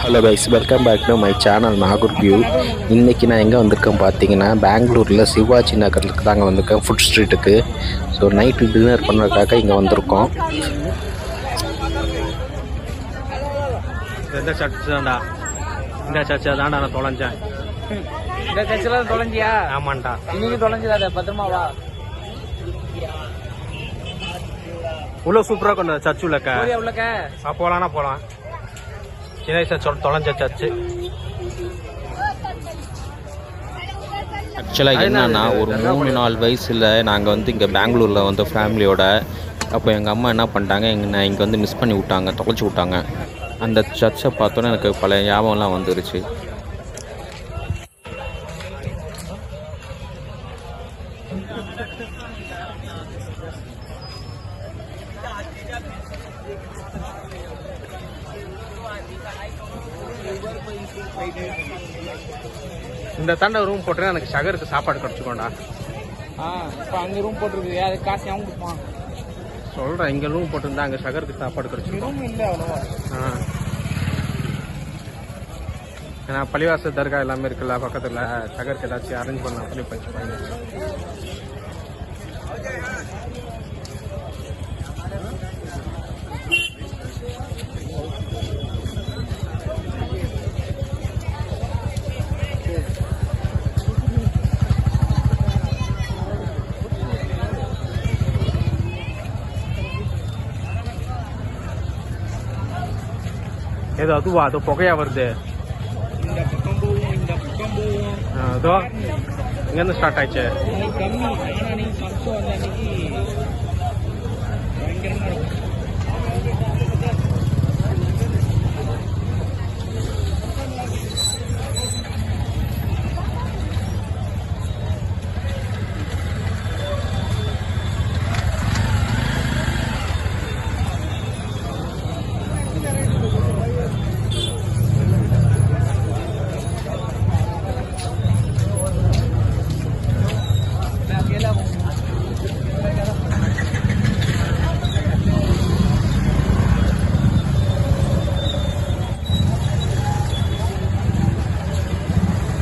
Hello guys, welcome back to my channel Nagoor view. இன்றைக்கி நான் எங்கே வந்திருக்கேன் பார்த்தீங்கன்னா, பெங்களூரில் சிவாஜி நகருக்கு தாங்க வந்திருக்கேன், ஃபுட் ஸ்ட்ரீட்டுக்கு. ஸோ நைட்டு டின்னர் பண்ணுறதுக்காக இங்கே வந்திருக்கோம். இந்த சர்ச்சு தான்டா, இந்த சர்ச்சை தான்டா நான் தொலைஞ்சேன். இந்த சர்ச்சில் தான் தொலைஞ்சியா? ஆமாண்டா, இன்னைக்கு தொலைஞ்சிடாத, பத்திரமா வா. உள்ள சூப்பராக கொண்டு சர்ச் உள்ளக்க உள்ளக்க போகலான்னா போகலாம். சின்ன வயசு தொலைஞ்ச சர்ச்சு. ஆக்சுவலாக என்னன்னா, ஒரு 3-4 வயசில் நாங்கள் வந்து இங்கே பெங்களூரில் வந்து ஃபேமிலியோட, அப்போ எங்கள் அம்மா என்ன பண்ணிட்டாங்க, நான் இங்கே வந்து மிஸ் பண்ணி விட்டாங்க, தொலைச்சி விட்டாங்க. அந்த சர்ச்சை பார்த்தோன்னே எனக்கு பல ஞாபகம்லாம் வந்துருச்சு. இந்த தாண்ட ரூம் போட்டுனா எனக்கு ஷகருக்கு சாப்பாடு கிடச்சிக்கோண்டா. இப்போ அங்கே ரூம் போட்டுருக்கு, அது காசு அவன் கொடுப்பான். சொல்கிறேன், இங்கே ரூம் போட்டிருந்தா அங்கே ஷகருக்கு சாப்பாடு கிடச்சிக்கும். ரூம் இல்லை அவ்வளோவா. ஏன்னா பள்ளிவாசல் தர்கா எல்லாமே இருக்குல்ல பக்கத்தில், ஷகருக்கு ஏதாச்சும் அரேஞ்ச் பண்ணலாம் பண்ணி வச்சுப்பாங்க. ஏதோ அதுவா, அது புகையா வருது. இந்த பக்கம் போவோம், இந்த பக்கம் போவோம். அதோ இங்கேருந்து ஸ்டார்ட் ஆயிடுச்சு. கம்மி, ஆனால் நீ ஃபஸ்ட்டு வந்த அன்னைக்கு பயங்கரமாக இருக்கும்.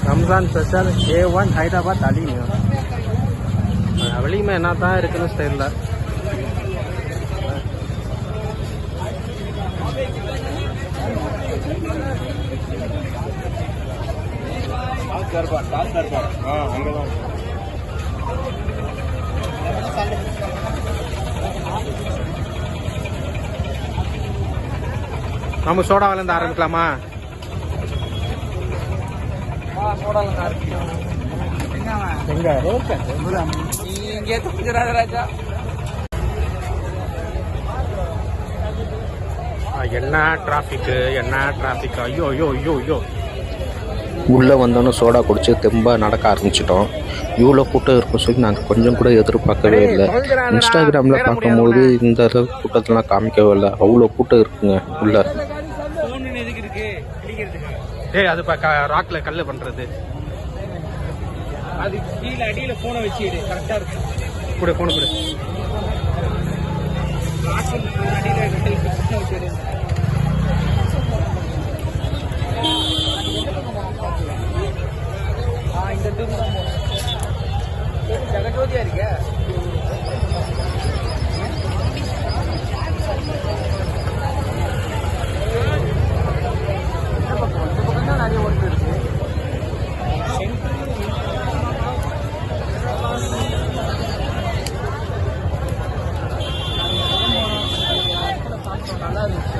ரம்ஜான் ஸ்பெஷல் A1 ஹைதராபாத் அலி. வெளியுமே என்ன தான் இருக்குன்னு தெரியல. நம்ம சோடாவிலேருந்து ஆரம்பிக்கலாமா? என்ன டிராஃபிக்கு, என்ன டிராஃபிக். ஐயோ ஐயோ ஐயோ ஐயோ. உள்ளே வந்தோன்னே சோடா குடிச்சு தெம்பாக நடக்க ஆரம்பிச்சிட்டோம். இவ்வளோ கூட்டம் இருக்கும் சொல்லி நாங்கள் கொஞ்சம் கூட எதிர்பார்க்கவே இல்லை. இன்ஸ்டாகிராமில் பார்க்கும்போது இந்த அளவுக்கு கூட்டத்தெல்லாம் காமிக்கவே இல்லை. அவ்வளோ கூட்டம் இருக்குங்க உள்ள. ஏய், அது ராக்ல கல்லு பண்றது. அது கீழே அடியில போனை வச்சுடு, கரெக்டா இருக்கு. கூட போன கூட அடியில வச்சுடு. இந்த தூரம் தான் ஜெகஜோதியா இருக்க. நிறைய ஒன்று இருக்கு. நல்லா இருந்துச்சு.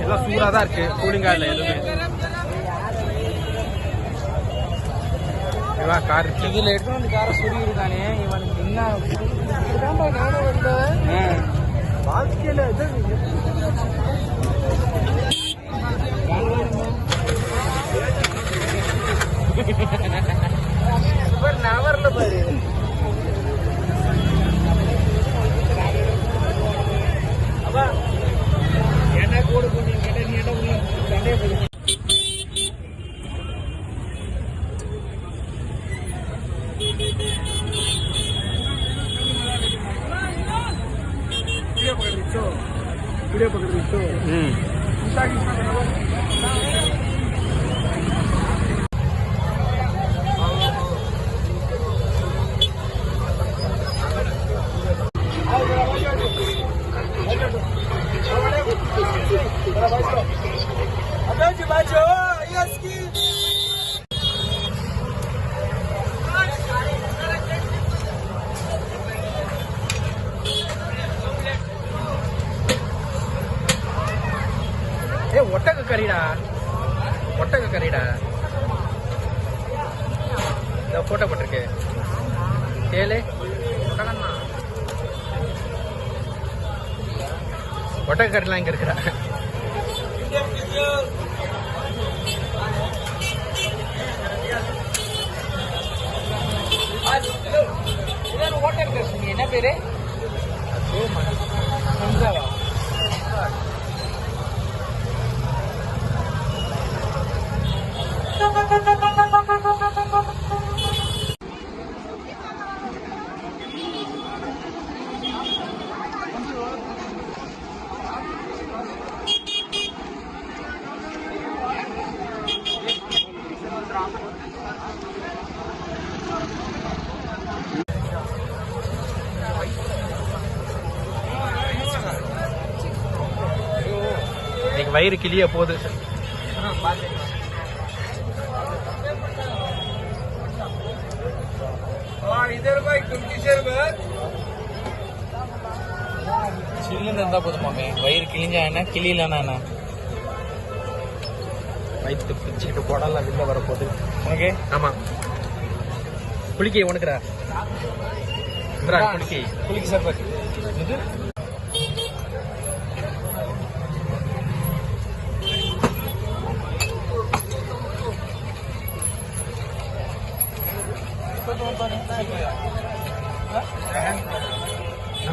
எல்லாம் சூடாக தான் இருக்கு, கூலிங்கா இல்லை எதுவுமே. கார் இதில் எடுத்து வந்து காரை சுருகிருக்கானே இவனுக்கு என்ன வாழ்க்கையில் நவரில் பாரு. ம் ஒட்டக கறிடா, ஒட்டக கறிடா. இந்த போட்டோ போட்டிருக்கு கேளு. ஒட்டக கறிலாம் இங்க இருக்குடா. என்ன பேரு? இன்னைக்கு வயிறு கிளிய போகுது. சில்லுன்னு இருந்தா போதுமாமே. வயிறு கிழிஞ்சா என்ன, கிளியிலனா என்ன? வயிற்று பிச்சுக்கிட்டு போடலாம் வெளில வரப்போகுது. ஓகே. ஆமா, குளிக்க உனக்குடா. குளிக்கு சர்பத். இது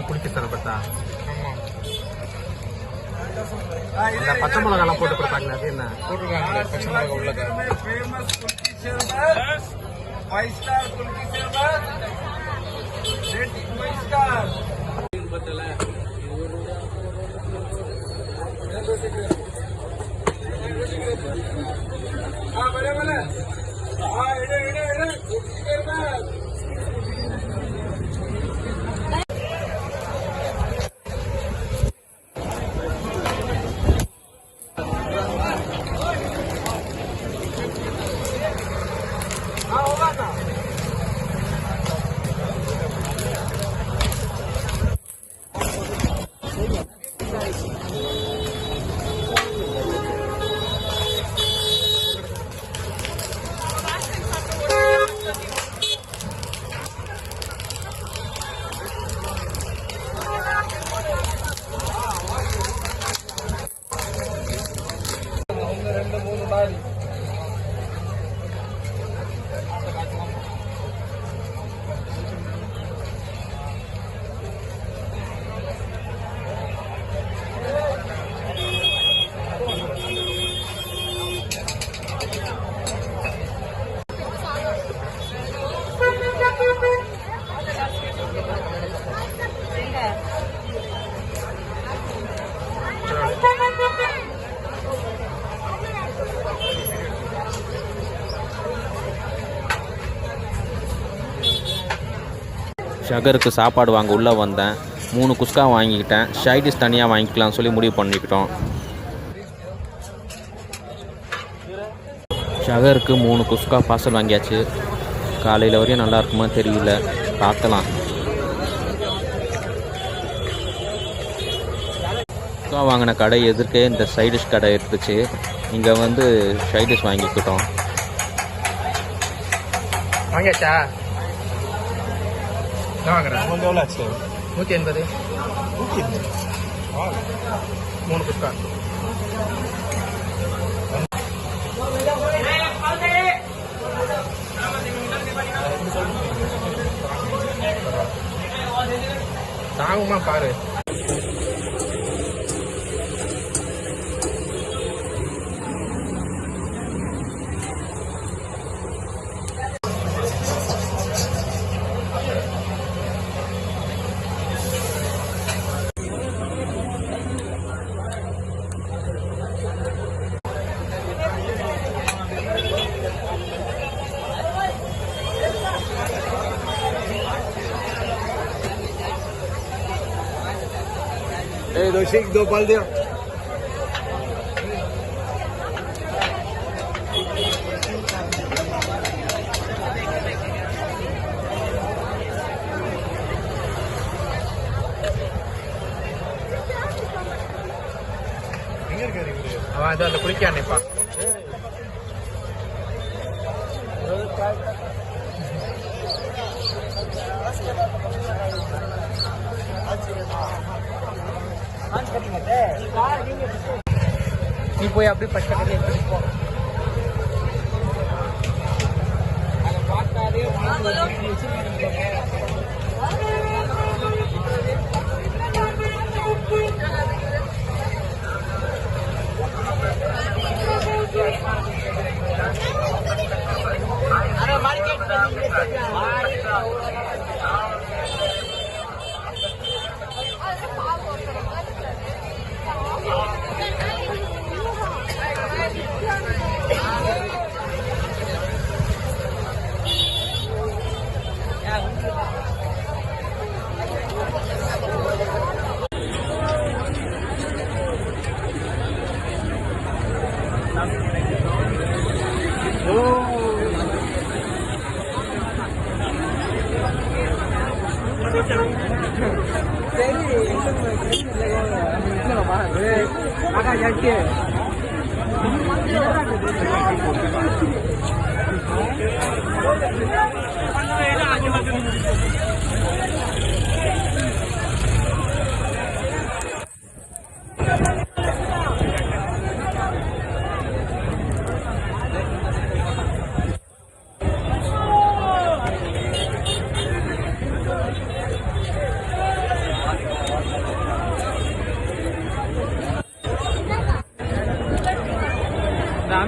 குளிக்க தரப்பட்டா பச்சை மிளகாலாம் போட்டு கொடுப்பாங்களே, அது என்ன போட்டுருக்காங்க? பச்சை மிளகா உள்ளது. ஷகருக்கு சாப்பாடு வாங்க உள்ளே வந்தேன். 3 குஸ்கா வாங்கிக்கிட்டேன். ஷைடிஷ் தனியாக வாங்கிக்கலாம்னு சொல்லி முடிவு பண்ணிக்கிட்டோம். ஷகருக்கு 3 குஸ்கா பார்சல் வாங்கியாச்சு. காலையில் வரையும் நல்லா இருக்குமா தெரியல, பார்க்கலாம். குஸ்கா வாங்கின கடை எதிர்க்கே இந்த சைடிஷ் கடை இருந்துச்சு. இங்கே வந்து சைடிஷ் வாங்கிக்கிட்டோம். வாங்கியாச்சா? வாங்குறேன். எவ்வளோ ஆச்சு? 180. 3 குஸ்கா. தாங்குமா பாரு. दो शेक 2 पाल दियो அவன் அது அந்த குளிக்கானேப்பா. நீ போய் அப்படியே பச்சை கடையை எடுத்துட்டு போ. அதை பார்த்தாலே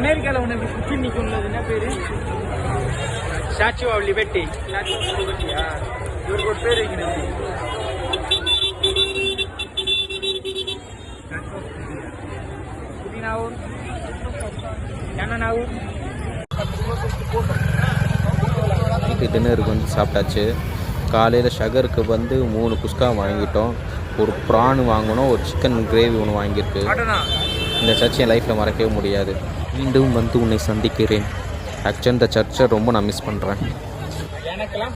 அமெரிக்கால ஒன்று சுற்றி நிற்கும்னது என்ன பேரு? Statue of liberty. Statue of லிபர்ட்டியா? இவருக்கு ஒரு பேர் வைக்கிறது. புதினாவும் என்னன்னாவும் நைட்டு டின்னருக்கு வந்து சாப்பிட்டாச்சு. காலையில் ஷகருக்கு வந்து 3 குஸ்கா வாங்கிட்டோம், ஒரு ப்ரான் வாங்கினோம், ஒரு சிக்கன் கிரேவி ஒன்று வாங்கியிருக்கு. இந்த சர்ச்சை என் லைஃப்பில் மறக்கவே முடியாது. மீண்டும் வந்து உன்னை சந்திக்கிறேன். ஆக்சுவலி இந்த சர்ச்சை ரொம்ப நான் மிஸ் பண்ணுறேன். எனக்கெல்லாம்